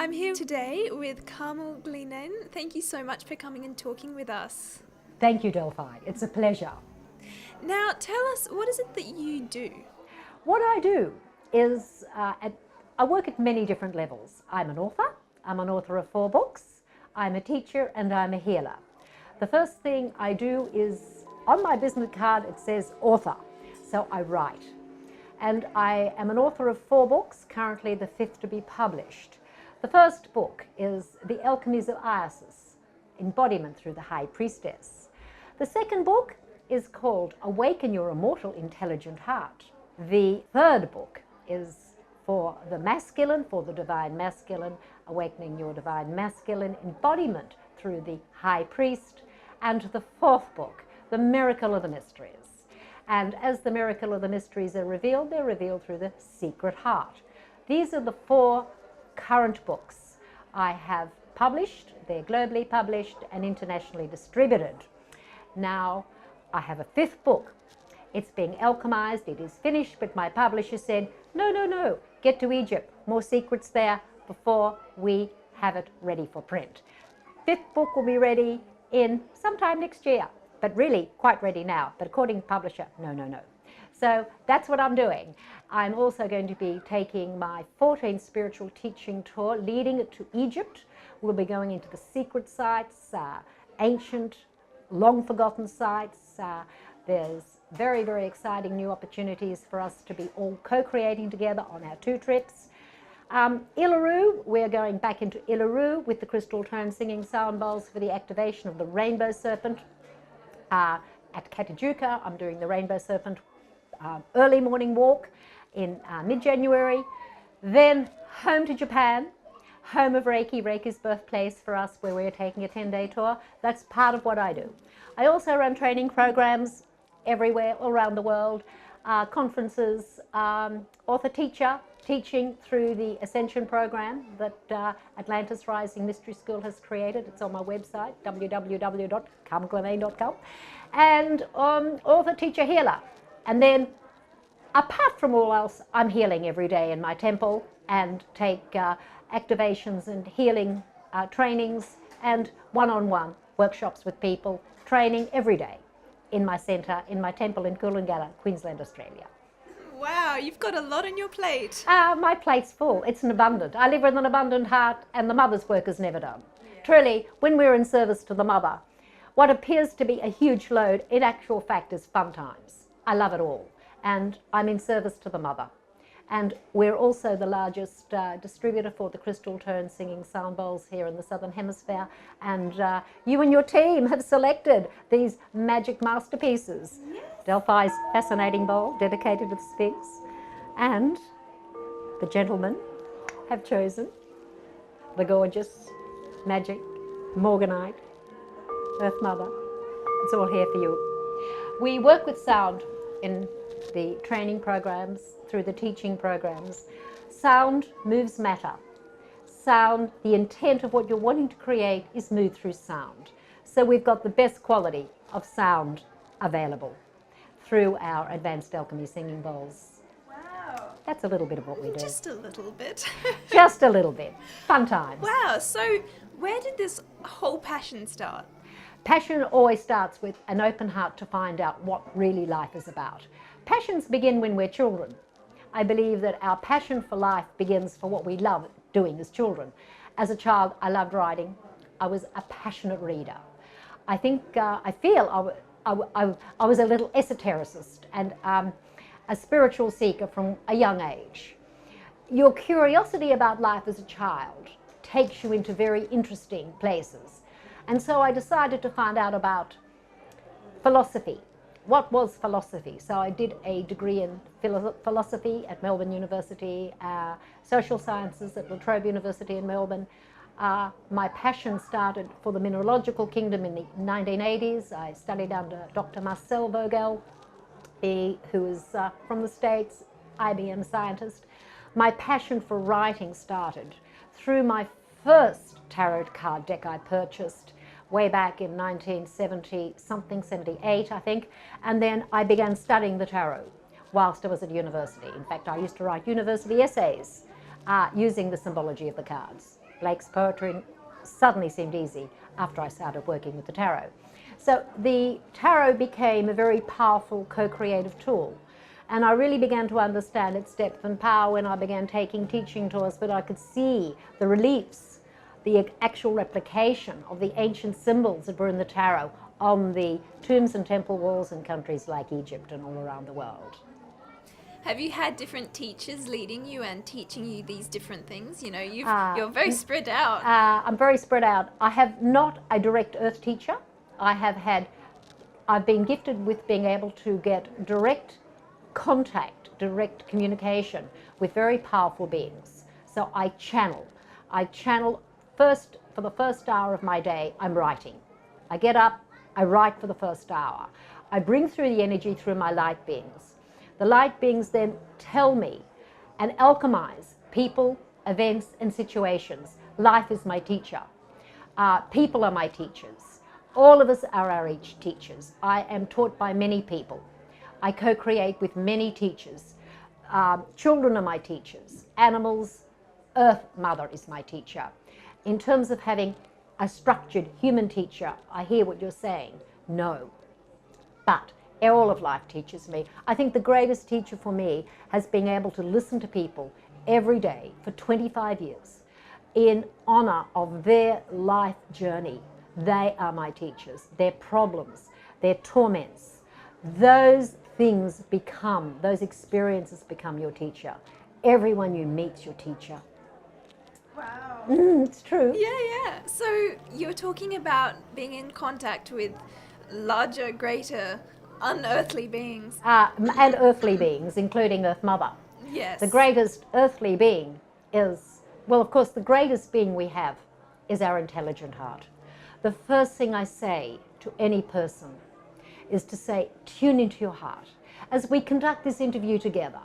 I'm here today with Carmel Glenane. Thank you so much for coming and talking with us. Thank you, Delphi. It's a pleasure. Now, tell us, what is it that you do? What I do is I work at many different levels. I'm an author. I'm an author of 4 books. I'm a teacher and I'm a healer. The first thing I do is, on my business card it says author, so I write. And I am an author of 4 books, currently the 5th to be published. The first book is The Alchemies of Isis, Embodiment through the High Priestess. The second book is called Awaken Your Immortal Intelligent Heart. The third book is for the masculine, for the divine masculine, Awakening Your Divine Masculine Embodiment through the High Priest. And the fourth book, The Miracle of the Mysteries. And as the miracle of the mysteries are revealed, they're revealed through the secret heart. These are the 4 current books I have published. They're globally published and internationally distributed. Now, I have a 5th book. It's being alchemized, it is finished, but my publisher said, no, get to Egypt, more secrets there before we have it ready for print. 5th book will be ready in sometime next year, but really quite ready now, but according to publisher, no. So that's what I'm doing. I'm also going to be taking my 14th spiritual teaching tour, leading it to Egypt. We'll be going into the secret sites, ancient, long forgotten sites. There's very, very exciting new opportunities for us to be all co-creating together on our 2 trips. Iluru, we're going back into Iluru with the crystal tone singing sound bowls for the activation of the rainbow serpent. At Katajuka, I'm doing the rainbow serpent early morning walk in mid-January. Then home to Japan, home of Reiki, Reiki's birthplace for us, where we're taking a 10-day tour. That's part of what I do. I also run training programs everywhere, all around the world, conferences, author-teacher, teaching through the Ascension program that Atlantis Rising Mystery School has created. It's on my website, www.carmelglenane.com, and author, teacher, healer. And then, apart from all else, I'm healing every day in my temple and take activations and healing trainings and one-on-one workshops with people, training every day in my centre, in my temple in Coolangatta, Queensland, Australia. Wow, you've got a lot on your plate. My plate's full. It's an abundant. I live with an abundant heart, and the mother's work is never done. Yeah. Truly, when we're in service to the mother, what appears to be a huge load, in actual fact, is fun times. I love it all, and I'm in service to the mother. And we're also the largest distributor for the crystal tone singing sound bowls here in the Southern Hemisphere. And you and your team have selected these magic masterpieces. Yes. Delphi's fascinating bowl, dedicated to the Sphinx. And the gentlemen have chosen the gorgeous, magic, Morganite, Earth Mother. It's all here for you. We work with sound in the training programs, through the teaching programs. Sound moves matter. Sound, the intent of what you're wanting to create is moved through sound. So we've got the best quality of sound available through our advanced alchemy singing bowls. Wow. That's a little bit of what we do. Just a little bit. Just a little bit. Fun times. Wow, so where did this whole passion start? Passion always starts with an open heart to find out what really life is about. Passions begin when we're children. I believe that our passion for life begins for what we love doing as children. As a child, I loved writing. I was a passionate reader. I feel I was a little esotericist and a spiritual seeker from a young age. Your curiosity about life as a child takes you into very interesting places. And so I decided to find out about philosophy. What was philosophy? So I did a degree in philosophy at Melbourne University, social sciences at La Trobe University in Melbourne. My passion started for the mineralogical kingdom in the 1980s. I studied under Dr. Marcel Vogel, who is from the States, IBM scientist. My passion for writing started through my first tarot card deck I purchased way back in 1970-something, 78, I think. And then I began studying the tarot whilst I was at university. In fact, I used to write university essays using the symbology of the cards. Blake's poetry suddenly seemed easy after I started working with the tarot. So the tarot became a very powerful co-creative tool. And I really began to understand its depth and power when I began taking teaching tours, but I could see the reliefs, the actual replication of the ancient symbols that were in the tarot on the tombs and temple walls in countries like Egypt and all around the world. Have you had different teachers leading you and teaching you these different things? You know, you're Uh, very spread out. I'm very spread out. I have not a direct earth teacher. I've been gifted with being able to get direct contact, direct communication with very powerful beings. So I channel. First, for the first hour of my day, I'm writing. I get up, I write for the first hour. I bring through the energy through my light beings. The light beings then tell me and alchemize people, events, and situations. Life is my teacher. People are my teachers. All of us are our each teachers. I am taught by many people. I co-create with many teachers. Children are my teachers. Animals, Earth Mother is my teacher. In terms of having a structured human teacher, I hear what you're saying. No. But all of life teaches me. I think the greatest teacher for me has been able to listen to people every day for 25 years in honor of their life journey. They are my teachers. Their problems, their torments, those things become, those experiences become your teacher. Everyone you meet's your teacher. Wow. It's true. Yeah. So you're talking about being in contact with larger, greater, unearthly beings. And earthly beings, including Earth Mother. Yes. The greatest earthly being is, well, of course, the greatest being we have is our intelligent heart. The first thing I say to any person is to say, tune into your heart. As we conduct this interview together,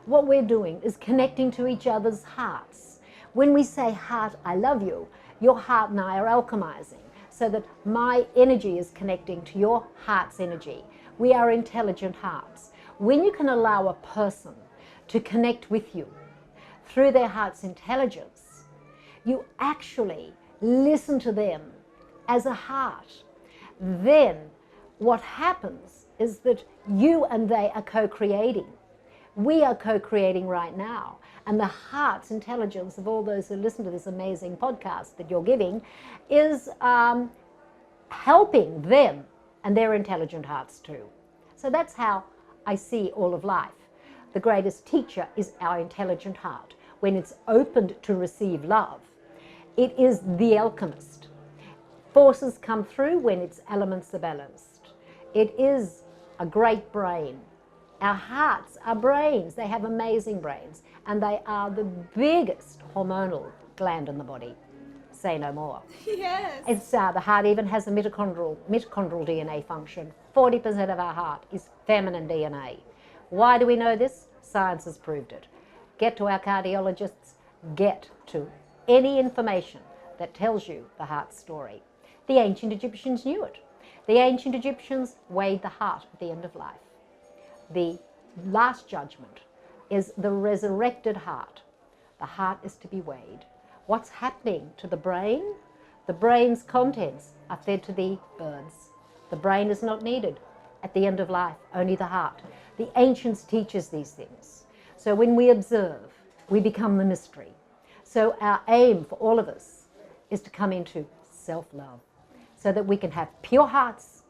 what we're doing is connecting to each other's hearts. When we say, heart, I love you, your heart and I are alchemizing so that my energy is connecting to your heart's energy. We are intelligent hearts. When you can allow a person to connect with you through their heart's intelligence, you actually listen to them as a heart. Then what happens is that you and they are co-creating. We are co-creating right now. And the heart's intelligence of all those who listen to this amazing podcast that you're giving is helping them and their intelligent hearts too. So that's how I see all of life. The greatest teacher is our intelligent heart. When it's opened to receive love, it is the alchemist. Forces come through when its elements are balanced. It is a great brain. Our hearts are brains. They have amazing brains. And they are the biggest hormonal gland in the body. Say no more. Yes. It's the heart even has a mitochondrial DNA function. 40% of our heart is feminine DNA. Why do we know this? Science has proved it. Get to our cardiologists. Get to any information that tells you the heart story. The ancient Egyptians knew it. The ancient Egyptians weighed the heart at the end of life. The last judgment is the resurrected heart. The heart is to be weighed. What's happening to the brain? The brain's contents are fed to the birds. The brain is not needed at the end of life, only the heart. The ancients teach us these things. So when we observe, we become the mystery. So our aim for all of us is to come into self-love so that we can have pure hearts.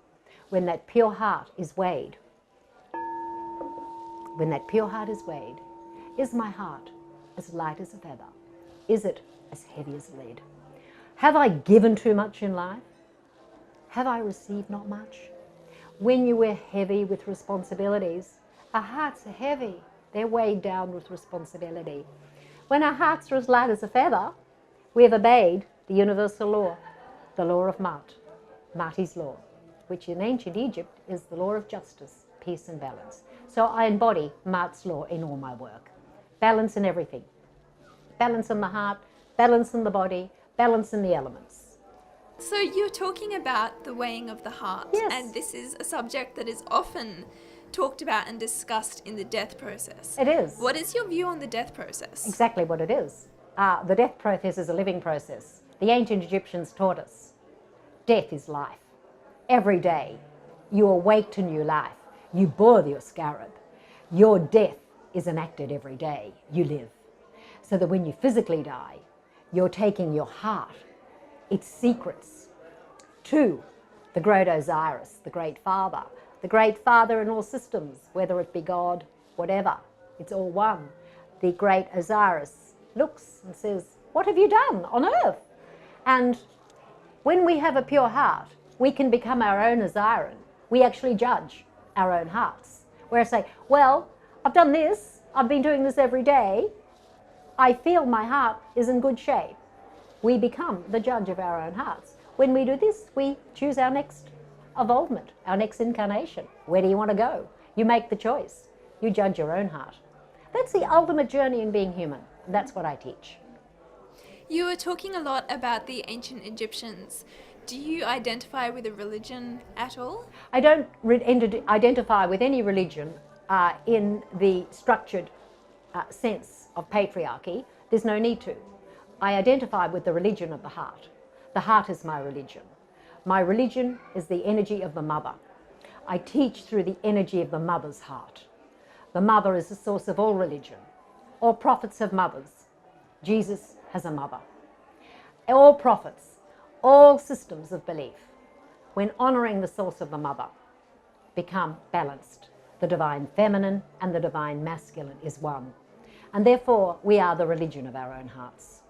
When that pure heart is weighed, is my heart as light as a feather? Is it as heavy as lead? Have I given too much in life? Have I received not much? When you wear heavy with responsibilities, our hearts are heavy. They're weighed down with responsibility. When our hearts are as light as a feather, we have obeyed the universal law, the law of Ma'at, Ma'ati's law, which in ancient Egypt is the law of justice, peace and balance. So I embody Ma'at's law in all my work. Balance in everything. Balance in the heart, balance in the body, balance in the elements. So you're talking about the weighing of the heart. Yes. And this is a subject that is often talked about and discussed in the death process. It is. What is your view on the death process? Exactly what it is. the death process is a living process. The ancient Egyptians taught us death is life. Every day you awake to new life. You bore your scarab. Your death is enacted every day you live. So that when you physically die, you're taking your heart, its secrets, to the great Osiris, the great father in all systems, whether it be God, whatever, it's all one. The great Osiris looks and says, what have you done on earth? And when we have a pure heart, we can become our own Osiris. We actually judge our own hearts. Where I say, well, I've done this, I've been doing this every day, I feel my heart is in good shape. We become the judge of our own hearts. When we do this, we choose our next evolvement, our next incarnation. Where do you want to go? You make the choice. You judge your own heart. That's the ultimate journey in being human. That's what I teach. You were talking a lot about the ancient Egyptians. Do you identify with a religion at all? I don't identify with any religion in the structured sense of patriarchy. There's no need to. I identify with the religion of the heart. The heart is my religion. My religion is the energy of the mother. I teach through the energy of the mother's heart. The mother is the source of all religion. All prophets have mothers. Jesus has a mother. All prophets, all systems of belief, when honouring the source of the mother, become balanced. The divine feminine and the divine masculine is one. And therefore, we are the religion of our own hearts.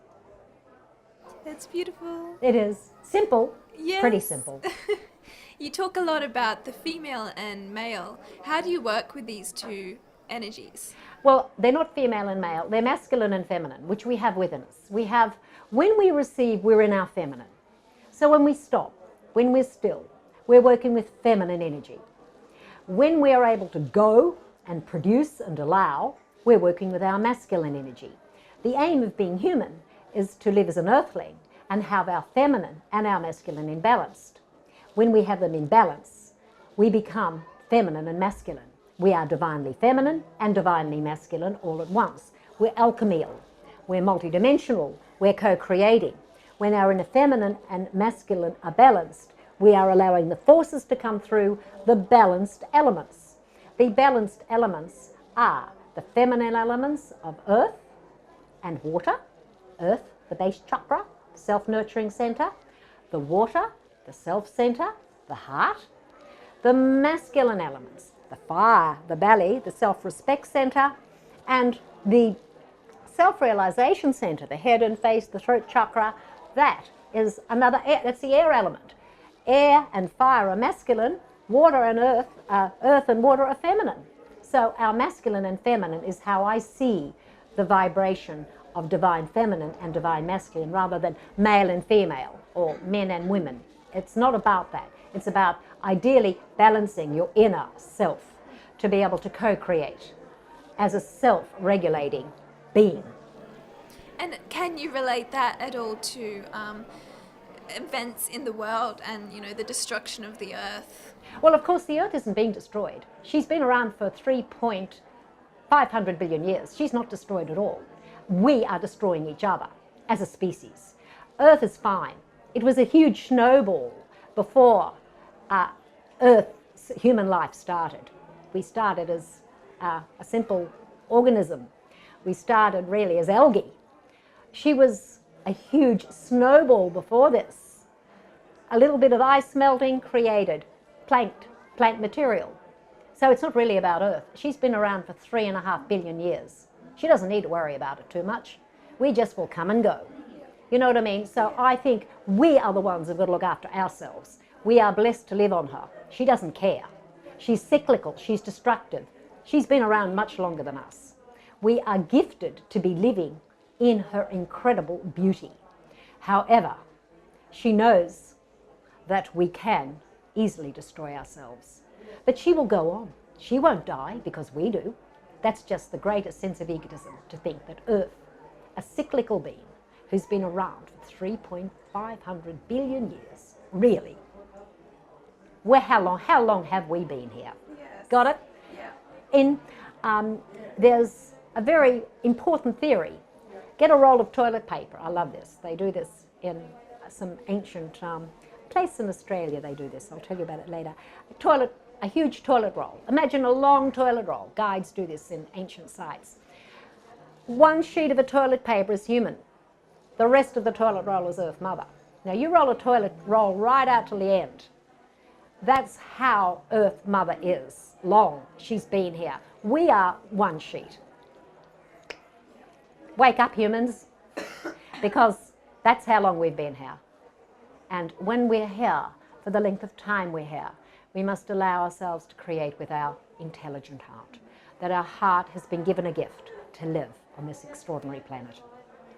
That's beautiful. It is. Simple. Yes. Pretty simple. You talk a lot about the female and male. How do you work with these two energies? Well, they're not female and male. They're masculine and feminine, which we have within us. We have, when we receive, we're in our feminine. So when we stop, when we're still, we're working with feminine energy. When we are able to go and produce and allow, we're working with our masculine energy. The aim of being human is to live as an earthling and have our feminine and our masculine imbalanced. When we have them in balance, we become feminine and masculine. We are divinely feminine and divinely masculine all at once. We're alchemical. We're multidimensional. We're co-creating. When our inner feminine and masculine are balanced, we are allowing the forces to come through the balanced elements. The balanced elements are the feminine elements of earth and water. Earth, the base chakra, self-nurturing center. The water, the self-center, the heart. The masculine elements, the fire, the belly, the self-respect center, and the self-realization center, the head and face, the throat chakra. That is another air, that's the air element. Air and fire are masculine, water and earth and water are feminine. So our masculine and feminine is how I see the vibration of divine feminine and divine masculine, rather than male and female or men and women. It's not about that. It's about ideally balancing your inner self to be able to co-create as a self-regulating being. And can you relate that at all to events in the world and, you know, the destruction of the earth? Well, of course, the earth isn't being destroyed. She's been around for 3.5 billion years. She's not destroyed at all. We are destroying each other as a species. Earth is fine. It was a huge snowball before Earth's human life started. We started as a simple organism. We started really as algae. She was a huge snowball before this. A little bit of ice melting created plant material. So it's not really about Earth. She's been around for 3.5 billion years. She doesn't need to worry about it too much. We just will come and go. You know what I mean? So I think we are the ones who've got to look after ourselves. We are blessed to live on her. She doesn't care. She's cyclical. She's destructive. She's been around much longer than us. We are gifted to be living in her incredible beauty. However, she knows that we can easily destroy ourselves. But she will go on. She won't die because we do. That's just the greatest sense of egotism, to think that Earth, a cyclical being who's been around for 3.5 billion years, really. How long have we been here? Yes. Got it? Yeah. There's a very important theory Get a roll of toilet paper. I love this. They do this in some ancient place in Australia. They do this. I'll tell you about it later. A huge toilet roll. Imagine a long toilet roll. Guides do this in ancient sites. One sheet of a toilet paper is human. The rest of the toilet roll is Earth Mother. Now you roll a toilet roll right out to the end. That's how Earth Mother is. Long. She's been here. We are one sheet. Wake up, humans, because that's how long we've been here. And when we're here, for the length of time we're here, we must allow ourselves to create with our intelligent heart. That our heart has been given a gift to live on this extraordinary planet.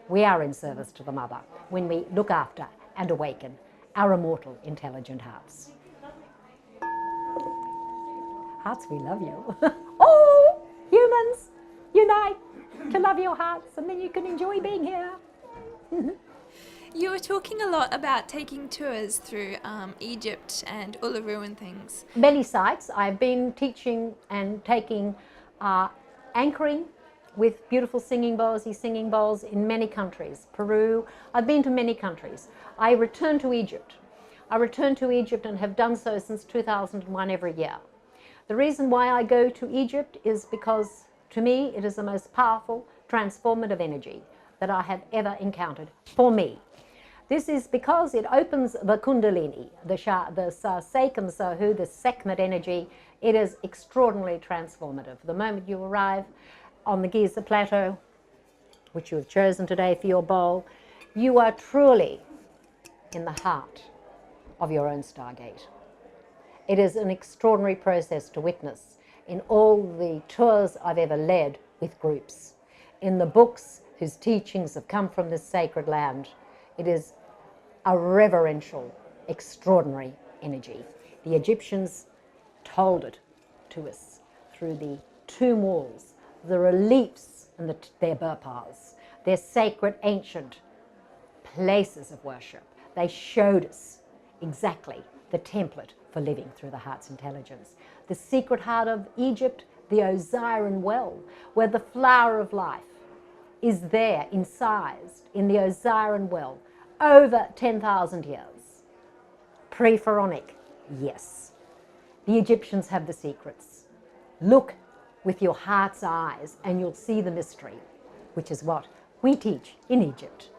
We are in service to the Mother when we look after and awaken our immortal, intelligent hearts. Hearts, we love you. Oh, humans, unite to love your hearts, and then you can enjoy being here. You were talking a lot about taking tours through Egypt and Uluru and things. Many sites. I've been teaching and taking anchoring with beautiful singing bowls in many countries. Peru. I've been to many countries. I returned to Egypt. And have done so since 2001 every year. The reason why I go to Egypt is because, to me, it is the most powerful, transformative energy that I have ever encountered for me. This is because it opens the Kundalini, the Sekam Sahu, the Sekhmet energy. It is extraordinarily transformative. The moment you arrive on the Giza Plateau, which you have chosen today for your bowl, you are truly in the heart of your own Stargate. It is an extraordinary process to witness in all the tours I've ever led with groups. In the books whose teachings have come from this sacred land, it is a reverential, extraordinary energy. The Egyptians told it to us through the tomb walls, the reliefs and their burpas, their sacred ancient places of worship. They showed us exactly the template for living through the heart's intelligence. The secret heart of Egypt, the Osirian well, where the flower of life is there, incised in the Osirian well, over 10,000 years. Pre-pharaonic, yes. The Egyptians have the secrets. Look with your heart's eyes and you'll see the mystery, which is what we teach in Egypt.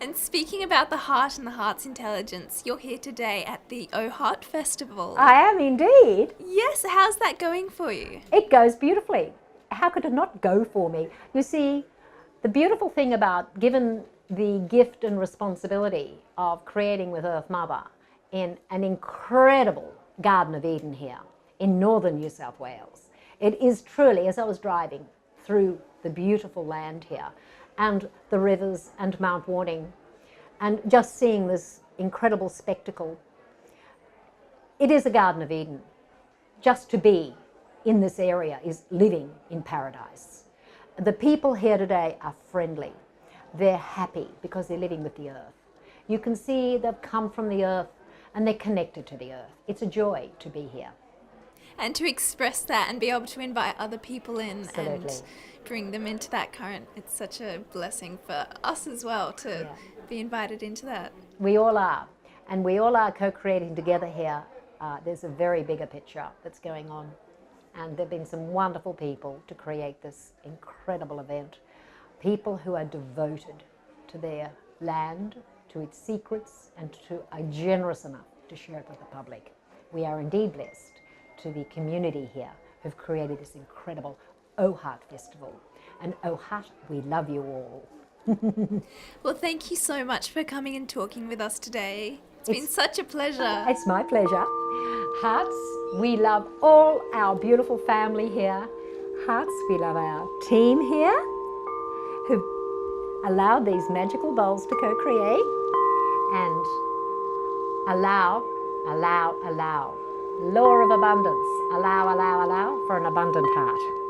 And speaking about the heart and the heart's intelligence, you're here today at the O Heart Festival. I am indeed. Yes, how's that going for you? It goes beautifully. How could it not go for me? You see, the beautiful thing about, given the gift and responsibility of creating with Earth Mother in an incredible Garden of Eden here in northern New South Wales, it is truly, as I was driving through the beautiful land here, and the rivers and Mount Warning, and just seeing this incredible spectacle. It is a Garden of Eden. Just to be in this area is living in paradise. The people here today are friendly. They're happy because they're living with the earth. You can see they've come from the earth and they're connected to the earth. It's a joy to be here. And to express that and be able to invite other people in Absolutely. and bring them into that current, it's such a blessing for us as well to be invited into that. We all are, and we all are co-creating together here. There's a very bigger picture that's going on, and there have been some wonderful people to create this incredible event. People who are devoted to their land, to its secrets, and are generous enough to share it with the public. We are indeed blessed to the community here who've created this incredible O Heart Festival. And O Heart, we love you all. Well, thank you so much for coming and talking with us today. It's been such a pleasure. It's my pleasure. Hearts, we love all our beautiful family here. Hearts, we love our team here who've allowed these magical bowls to co-create. And allow. Law of abundance. Allow for an abundant heart.